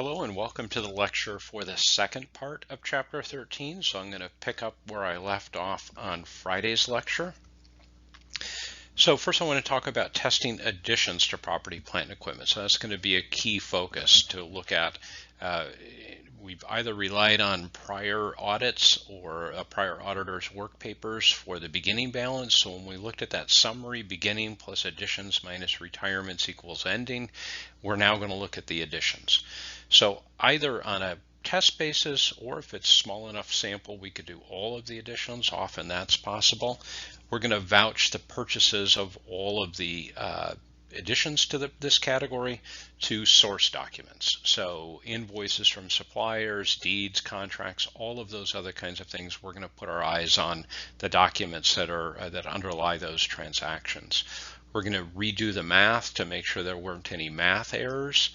Hello and welcome to the lecture for the second part of Chapter 13. So I'm going to pick up where I left off on Friday's lecture. So first I want to talk about testing additions to property, plant, and equipment. So that's going to be a key focus to look at. We've either relied on prior audits or a prior auditor's work papers for the beginning balance. So when we looked at that summary, beginning plus additions minus retirements equals ending, we're now going to look at the additions. So either on a test basis, or if it's small enough sample, we could do all of the additions. Often that's possible. We're going to vouch the purchases of all of the additions to this category to source documents. So invoices from suppliers, deeds, contracts, all of those other kinds of things. We're going to put our eyes on the documents that underlie those transactions. We're going to redo the math to make sure there weren't any math errors.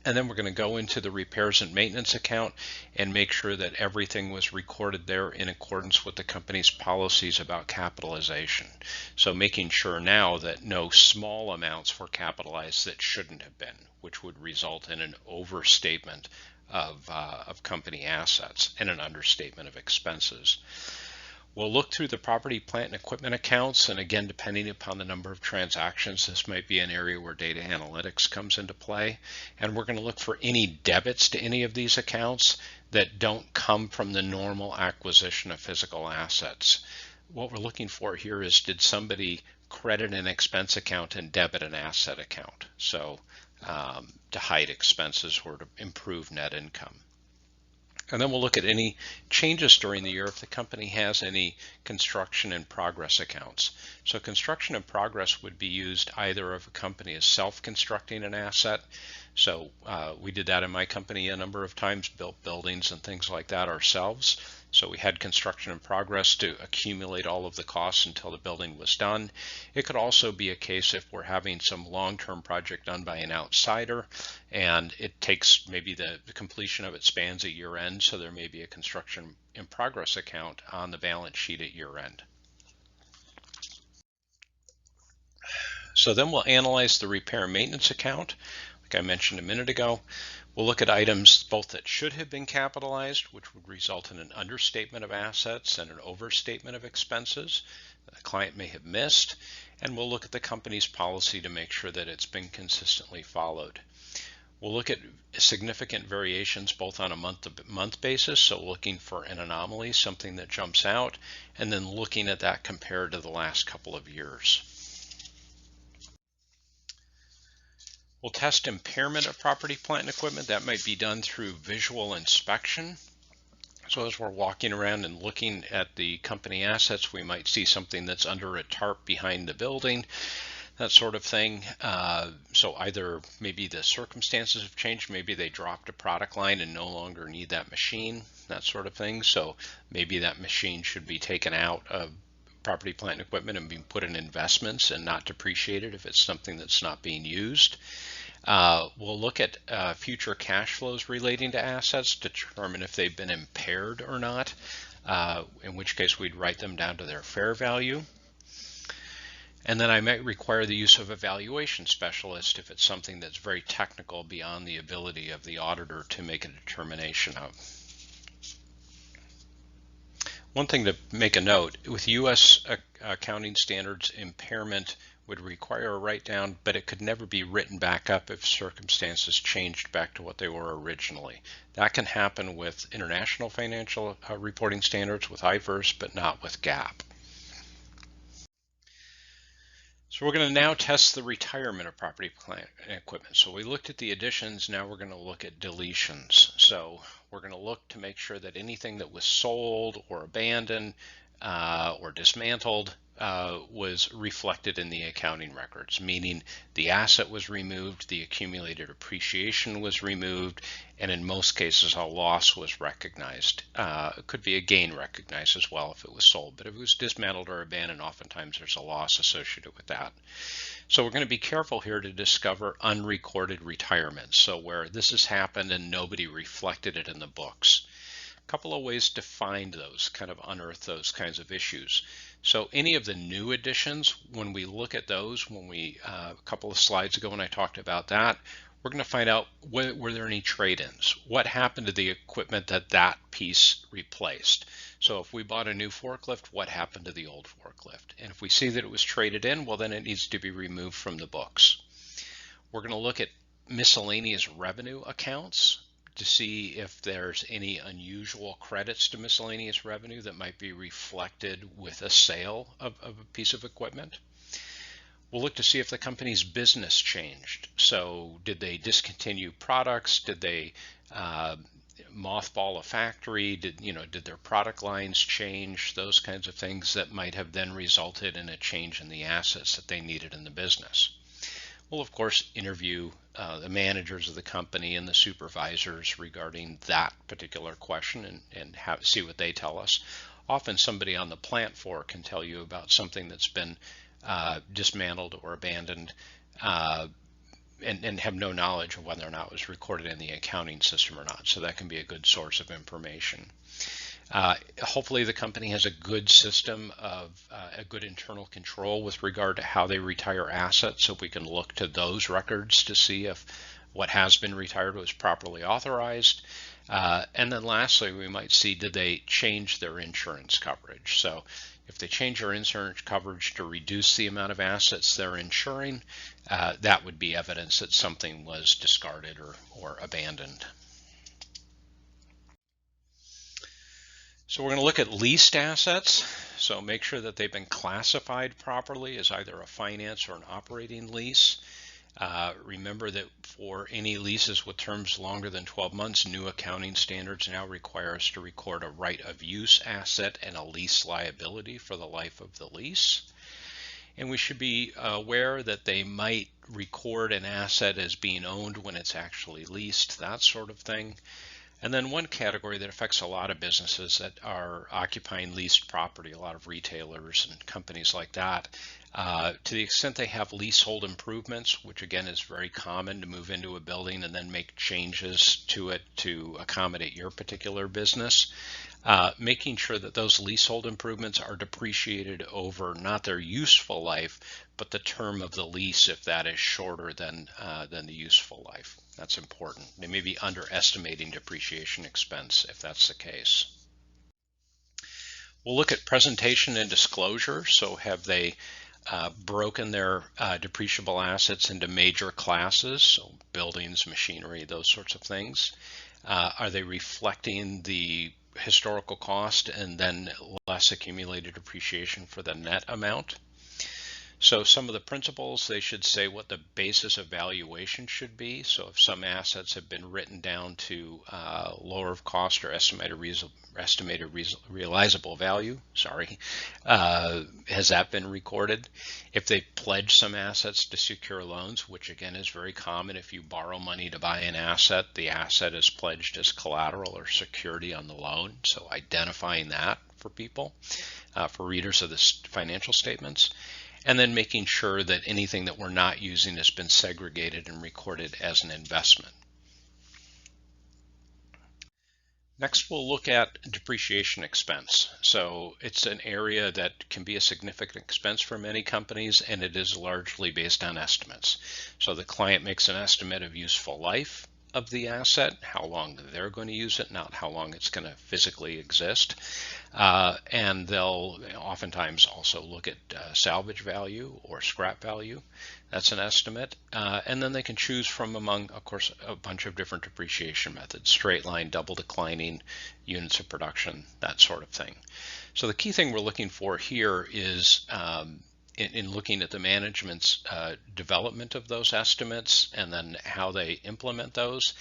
And then we're going to go into the repairs and maintenance account and make sure that everything was recorded there in accordance with the company's policies about capitalization. So making sure now that no small amounts were capitalized that shouldn't have been, which would result in an overstatement of company assets and an understatement of expenses. We'll look through the property, plant, and equipment accounts, and again, depending upon the number of transactions, this might be an area where data analytics comes into play. And we're going to look for any debits to any of these accounts that don't come from the normal acquisition of physical assets. What we're looking for here is, did somebody credit an expense account and debit an asset account? So to hide expenses or to improve net income. And then we'll look at any changes during the year if the company has any construction in progress accounts. So construction in progress would be used either if a company is self-constructing an asset. So we did that in my company a number of times, built buildings and things like that ourselves. So we had construction in progress to accumulate all of the costs until the building was done. It could also be a case if we're having some long-term project done by an outsider and it takes maybe the completion of it spans a year end, so there may be a construction in progress account on the balance sheet at year end. So then we'll analyze the repair and maintenance account, like I mentioned a minute ago. We'll look at items both that should have been capitalized, which would result in an understatement of assets and an overstatement of expenses that the client may have missed. And we'll look at the company's policy to make sure that it's been consistently followed. We'll look at significant variations both on a month-to-month basis, so looking for an anomaly, something that jumps out, and then looking at that compared to the last couple of years. We'll test impairment of property, plant, and equipment. That might be done through visual inspection. So as we're walking around and looking at the company assets, we might see something that's under a tarp behind the building, that sort of thing. So either maybe the circumstances have changed, maybe they dropped a product line and no longer need that machine, that sort of thing. So maybe that machine should be taken out of property, plant, and equipment and being put in investments and not depreciated if it's something that's not being used. We'll look at future cash flows relating to assets to determine if they've been impaired or not, in which case we'd write them down to their fair value. And then I might require the use of a valuation specialist if it's something that's very technical beyond the ability of the auditor to make a determination of. One thing to make a note, with U.S. accounting standards, impairment would require a write-down, but it could never be written back up if circumstances changed back to what they were originally. That can happen with international financial reporting standards, with IFRS, but not with GAAP. So we're going to now test the retirement of property, plant, and equipment. So we looked at the additions, now we're going to look at deletions. So we're going to look to make sure that anything that was sold or abandoned or dismantled was reflected in the accounting records, meaning the asset was removed, the accumulated appreciation was removed, and in most cases a loss was recognized. It could be a gain recognized as well if it was sold, but if it was dismantled or abandoned, oftentimes there's a loss associated with that. So we're going to be careful here to discover unrecorded retirements, so where this has happened and nobody reflected it in the books. A couple of ways to find those, kind of unearth those kinds of issues. So any of the new additions, when we look at those, a couple of slides ago when I talked about that, We're going to find out were there any trade-ins? What happened to the equipment that piece replaced? So if we bought a new forklift, what happened to the old forklift? And if we see that it was traded in, well, then it needs to be removed from the books. We're going to look at miscellaneous revenue accounts to see if there's any unusual credits to miscellaneous revenue that might be reflected with a sale of a piece of equipment. We'll look to see if the company's business changed. So did they discontinue products? Did they mothball a factory? Did their product lines change? Those kinds of things that might have then resulted in a change in the assets that they needed in the business. We'll of course interview the managers of the company and the supervisors regarding that particular question and see what they tell us. Often somebody on the plant floor can tell you about something that's been dismantled or abandoned and have no knowledge of whether or not it was recorded in the accounting system or not. So that can be a good source of information. Hopefully the company has a good system of a good internal control with regard to how they retire assets, so we can look to those records to see if what has been retired was properly authorized. And then lastly, we might see, did they change their insurance coverage? So if they change their insurance coverage to reduce the amount of assets they're insuring, that would be evidence that something was discarded or abandoned. So we're going to look at leased assets. So make sure that they've been classified properly as either a finance or an operating lease. Remember that for any leases with terms longer than 12 months, new accounting standards now require us to record a right of use asset and a lease liability for the life of the lease. And we should be aware that they might record an asset as being owned when it's actually leased, that sort of thing. And then one category that affects a lot of businesses that are occupying leased property, a lot of retailers and companies like that, to the extent they have leasehold improvements, which again is very common to move into a building and then make changes to it to accommodate your particular business, making sure that those leasehold improvements are depreciated over not their useful life, but the term of the lease if that is shorter than the useful life. That's important. They may be underestimating depreciation expense if that's the case. We'll look at presentation and disclosure. So have they broken their depreciable assets into major classes, so buildings, machinery, those sorts of things? Are they reflecting the historical cost and then less accumulated depreciation for the net amount? So some of the principles, they should say what the basis of valuation should be. So if some assets have been written down to lower of cost or estimated realizable value, has that been recorded? If they pledge some assets to secure loans, which again is very common, if you borrow money to buy an asset, the asset is pledged as collateral or security on the loan. So identifying that for people, for readers of the financial statements. And then making sure that anything that we're not using has been segregated and recorded as an investment. Next, we'll look at depreciation expense. So it's an area that can be a significant expense for many companies, and it is largely based on estimates. So the client makes an estimate of useful life of the asset, how long they're going to use it, not how long it's going to physically exist. And they'll oftentimes also look at salvage value or scrap value. That's an estimate. And then they can choose from among, of course, a bunch of different depreciation methods, straight line, double declining, units of production, that sort of thing. So the key thing we're looking for here is in looking at the management's development of those estimates and then how they implement those,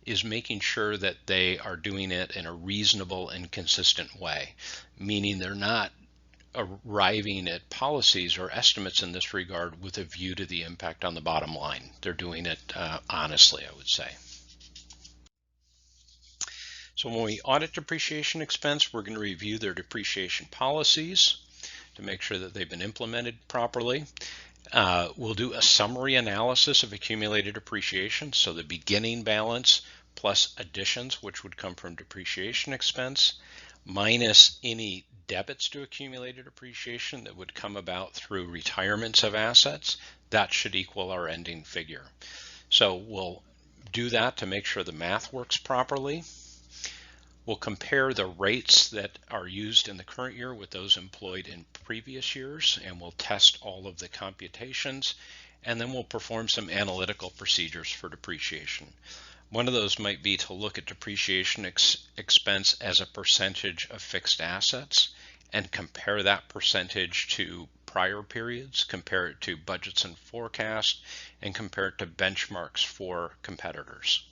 is making sure that they are doing it in a reasonable and consistent way, meaning they're not arriving at policies or estimates in this regard with a view to the impact on the bottom line. They're doing it honestly, I would say. So when we audit depreciation expense, we're going to review their depreciation policies to make sure that they've been implemented properly. We'll do a summary analysis of accumulated depreciation, so the beginning balance plus additions, which would come from depreciation expense, minus any debits to accumulated depreciation that would come about through retirements of assets. That should equal our ending figure. So we'll do that to make sure the math works properly. We'll compare the rates that are used in the current year with those employed in previous years, and we'll test all of the computations, and then we'll perform some analytical procedures for depreciation. One of those might be to look at depreciation expense as a percentage of fixed assets and compare that percentage to prior periods, compare it to budgets and forecasts, and compare it to benchmarks for competitors.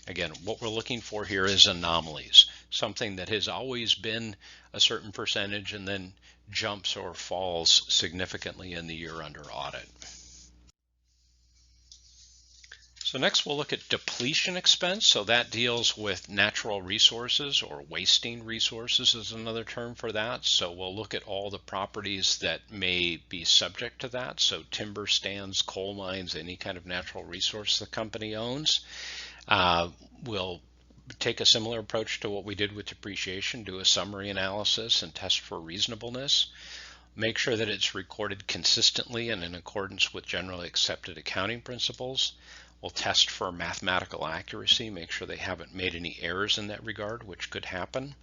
Again, what we're looking for here is anomalies, something that has always been a certain percentage and then jumps or falls significantly in the year under audit. So next we'll look at depletion expense. So that deals with natural resources, or wasting resources is another term for that. So we'll look at all the properties that may be subject to that. So timber stands, coal mines, any kind of natural resource the company owns. We'll take a similar approach to what we did with depreciation, do a summary analysis and test for reasonableness. Make sure that it's recorded consistently and in accordance with generally accepted accounting principles. We'll test for mathematical accuracy, make sure they haven't made any errors in that regard, which could happen.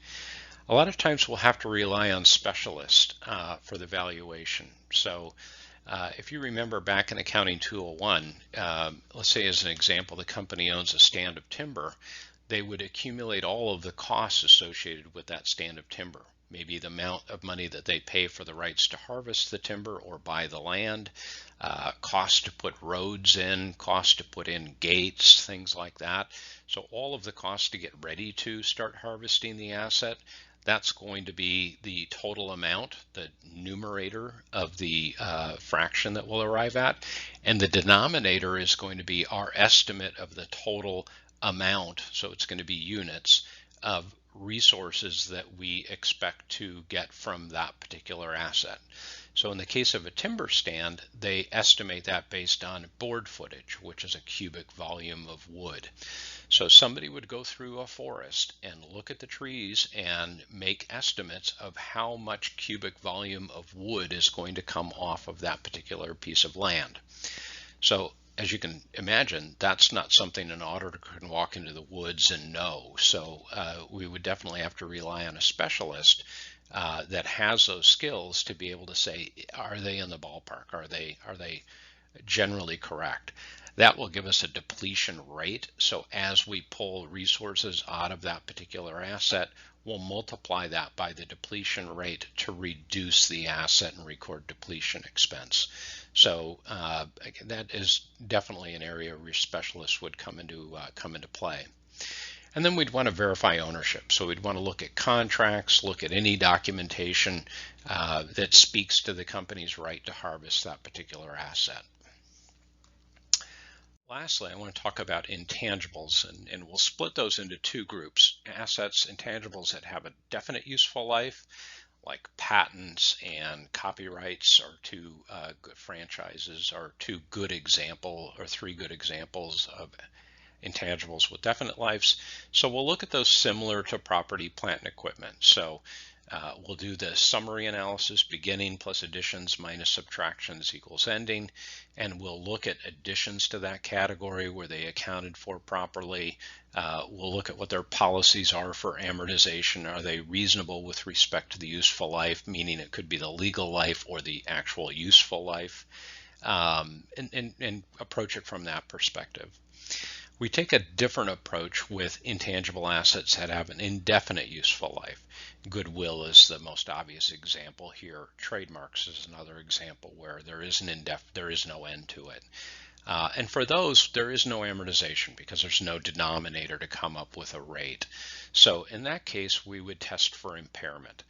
A lot of times we'll have to rely on specialists for the valuation. So if you remember back in Accounting 201, let's say as an example, the company owns a stand of timber. They would accumulate all of the costs associated with that stand of timber. Maybe the amount of money that they pay for the rights to harvest the timber or buy the land, cost to put roads in, cost to put in gates, things like that. So all of the costs to get ready to start harvesting the asset, that's going to be the total amount, the numerator of the fraction that we'll arrive at. And the denominator is going to be our estimate of the total amount, so it's going to be units of resources that we expect to get from that particular asset. So in the case of a timber stand, they estimate that based on board footage, which is a cubic volume of wood. So somebody would go through a forest and look at the trees and make estimates of how much cubic volume of wood is going to come off of that particular piece of land. So as you can imagine, that's not something an auditor can walk into the woods and know. So we would definitely have to rely on a specialist that has those skills to be able to say, are they in the ballpark? Are they generally correct? That will give us a depletion rate. So as we pull resources out of that particular asset, we'll multiply that by the depletion rate to reduce the asset and record depletion expense. So that is definitely an area where specialists would come into play. And then we'd want to verify ownership. So we'd want to look at contracts, look at any documentation that speaks to the company's right to harvest that particular asset. Lastly, I want to talk about intangibles, and we'll split those into two groups: assets, intangibles that have a definite useful life, like patents and copyrights, are two good franchises, or two good example, or three good examples of intangibles with definite lives. So we'll look at those similar to property, plant, and equipment. So we'll do the summary analysis, beginning plus additions minus subtractions equals ending, and we'll look at additions to that category where they accounted for properly. We'll look at what their policies are for amortization. Are they reasonable with respect to the useful life, meaning it could be the legal life or the actual useful life, and approach it from that perspective. We take a different approach with intangible assets that have an indefinite useful life. Goodwill is the most obvious example here. Trademarks is another example where there is no end to it. And for those, there is no amortization because there's no denominator to come up with a rate. So in that case, we would test for impairment.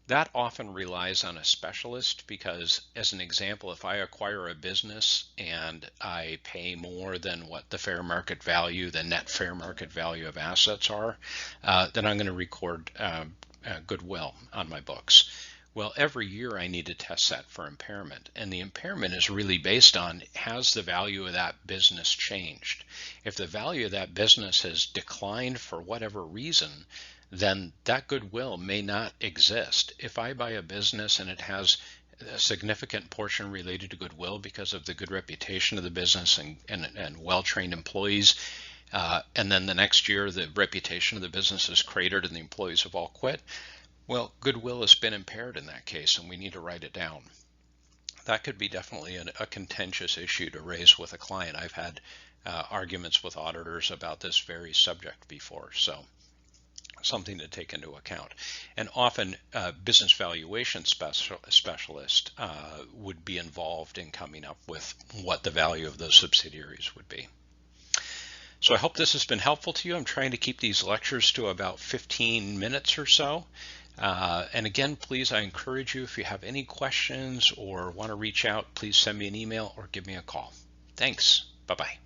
That often relies on a specialist because, as an example, if I acquire a business and I pay more than what the fair market value, the net fair market value of assets are, then I'm going to record goodwill on my books. Well, every year I need to test that for impairment, and the impairment is really based on, has the value of that business changed? If the value of that business has declined for whatever reason, then that goodwill may not exist. If I buy a business and it has a significant portion related to goodwill because of the good reputation of the business and well-trained employees. And then the next year, the reputation of the business is cratered and the employees have all quit. Well, goodwill has been impaired in that case, and we need to write it down. That could be definitely a contentious issue to raise with a client. I've had arguments with auditors about this very subject before, so something to take into account. And often business valuation specialist would be involved in coming up with what the value of those subsidiaries would be. So I hope this has been helpful to you. I'm trying to keep these lectures to about 15 minutes or so. And again, please, I encourage you, if you have any questions or want to reach out, please send me an email or give me a call. Thanks. Bye-bye.